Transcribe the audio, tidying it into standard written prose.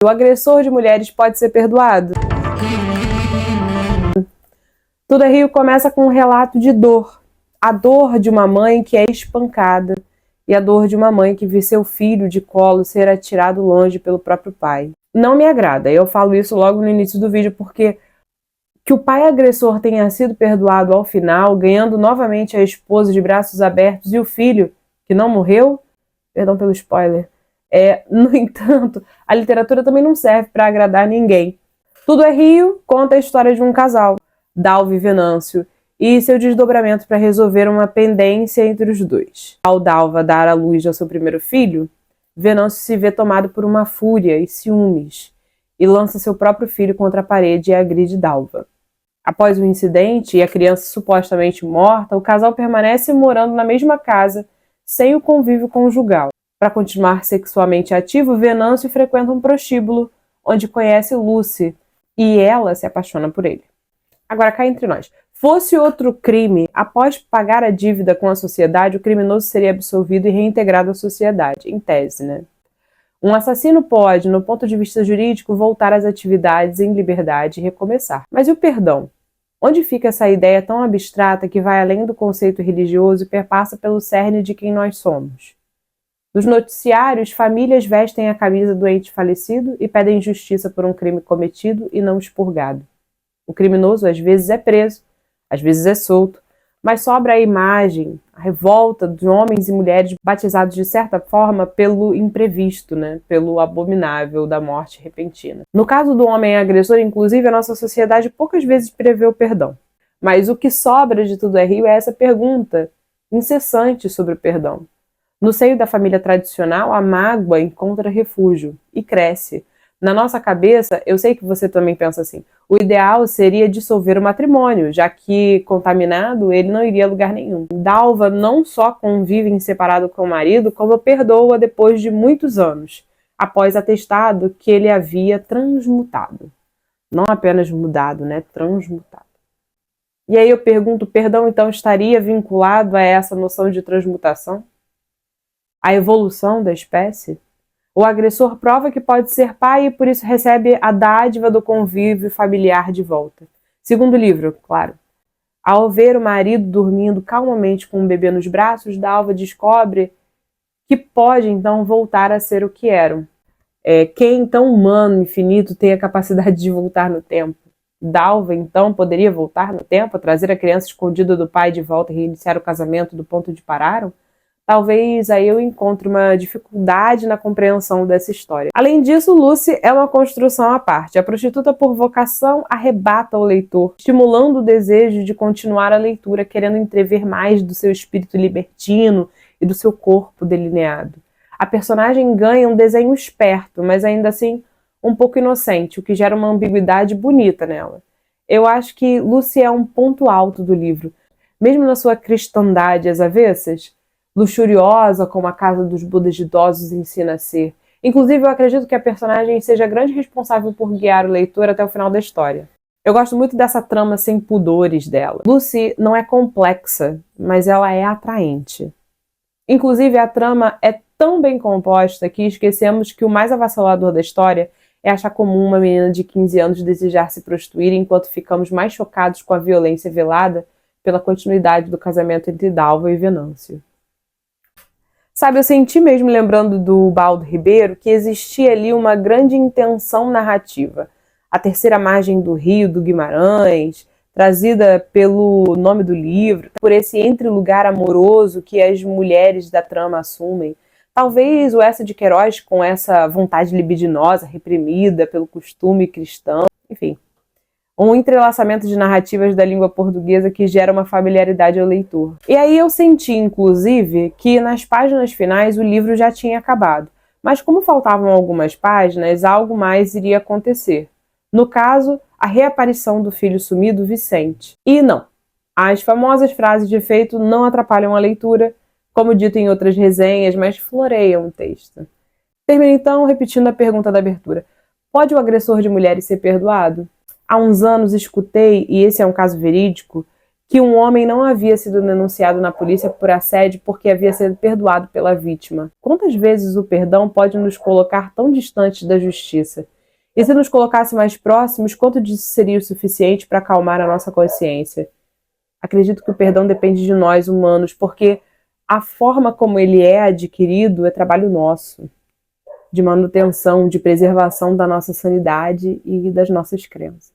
O agressor de mulheres pode ser perdoado? Tudo é Rio começa com um relato de dor. A dor de uma mãe que é espancada e a dor de uma mãe que vê seu filho de colo ser atirado longe pelo próprio pai. Não me agrada, eu falo isso logo no início do vídeo porque que o pai agressor tenha sido perdoado ao final, ganhando novamente a esposa de braços abertos e o filho, que não morreu, perdão pelo spoiler, no entanto, a literatura também não serve para agradar ninguém. Tudo é Rio conta a história de um casal, Dalva e Venâncio, e seu desdobramento para resolver uma pendência entre os dois. Ao Dalva dar à luz ao seu primeiro filho, Venâncio se vê tomado por uma fúria e ciúmes, e lança seu próprio filho contra a parede e agride Dalva. Após o incidente e a criança supostamente morta, o casal permanece morando na mesma casa, sem o convívio conjugal. Para continuar sexualmente ativo, Venâncio frequenta um prostíbulo, onde conhece Lucy, e ela se apaixona por ele. Agora, cá entre nós, fosse outro crime, após pagar a dívida com a sociedade, o criminoso seria absolvido e reintegrado à sociedade, em tese, né? Um assassino pode, no ponto de vista jurídico, voltar às atividades em liberdade e recomeçar. Mas e o perdão? Onde fica essa ideia tão abstrata que vai além do conceito religioso e perpassa pelo cerne de quem nós somos? Nos noticiários, famílias vestem a camisa do ente falecido e pedem justiça por um crime cometido e não expurgado. O criminoso às vezes é preso, às vezes é solto, mas sobra a imagem, a revolta de homens e mulheres batizados de certa forma pelo imprevisto, né? Pelo abominável da morte repentina. No caso do homem agressor, inclusive, a nossa sociedade poucas vezes prevê o perdão. Mas o que sobra de Tudo é Rio é essa pergunta incessante sobre o perdão. No seio da família tradicional, a mágoa encontra refúgio e cresce. Na nossa cabeça, eu sei que você também pensa assim, o ideal seria dissolver o matrimônio, já que, contaminado, ele não iria a lugar nenhum. Dalva não só convive em separado com o marido, como perdoa depois de muitos anos, após atestado que ele havia transmutado. Não apenas mudado, né? Transmutado. E aí eu pergunto, o perdão então estaria vinculado a essa noção de transmutação? A evolução da espécie? O agressor prova que pode ser pai e por isso recebe a dádiva do convívio familiar de volta. Segundo o livro, claro. Ao ver o marido dormindo calmamente com um bebê nos braços, Dalva descobre que pode então voltar a ser o que eram. Quem tão humano, infinito, tem a capacidade de voltar no tempo? Dalva então poderia voltar no tempo, trazer a criança escondida do pai de volta e reiniciar o casamento do ponto onde pararam? Talvez aí eu encontre uma dificuldade na compreensão dessa história. Além disso, Lucy é uma construção à parte. A prostituta por vocação arrebata o leitor, estimulando o desejo de continuar a leitura, querendo entrever mais do seu espírito libertino e do seu corpo delineado. A personagem ganha um desenho esperto, mas ainda assim um pouco inocente, o que gera uma ambiguidade bonita nela. Eu acho que Lucy é um ponto alto do livro. Mesmo na sua cristandade às avessas, luxuriosa como a casa dos Budas idosos ensina a ser. Inclusive, eu acredito que a personagem seja a grande responsável por guiar o leitor até o final da história. Eu gosto muito dessa trama sem pudores dela. Lucy não é complexa, mas ela é atraente. Inclusive, a trama é tão bem composta que esquecemos que o mais avassalador da história é achar comum uma menina de 15 anos desejar se prostituir, enquanto ficamos mais chocados com a violência velada pela continuidade do casamento entre Dalva e Venâncio. Sabe, eu senti mesmo, lembrando do Baldo Ribeiro, que existia ali uma grande intenção narrativa. A terceira margem do rio, do Guimarães, trazida pelo nome do livro, por esse entre-lugar amoroso que as mulheres da trama assumem. Talvez o Essa de Queiroz, com essa vontade libidinosa, reprimida pelo costume cristão, enfim. Um entrelaçamento de narrativas da língua portuguesa que gera uma familiaridade ao leitor. E aí eu senti, inclusive, que nas páginas finais o livro já tinha acabado. Mas como faltavam algumas páginas, algo mais iria acontecer. No caso, a reaparição do filho sumido, Vicente. E não, as famosas frases de efeito não atrapalham a leitura, como dito em outras resenhas, mas floreiam o texto. Termino então repetindo a pergunta da abertura. Pode o agressor de mulheres ser perdoado? Há uns anos escutei, e esse é um caso verídico, que um homem não havia sido denunciado na polícia por assédio porque havia sido perdoado pela vítima. Quantas vezes o perdão pode nos colocar tão distantes da justiça? E se nos colocasse mais próximos, quanto disso seria o suficiente para acalmar a nossa consciência? Acredito que o perdão depende de nós, humanos, porque a forma como ele é adquirido é trabalho nosso, de manutenção, de preservação da nossa sanidade e das nossas crenças.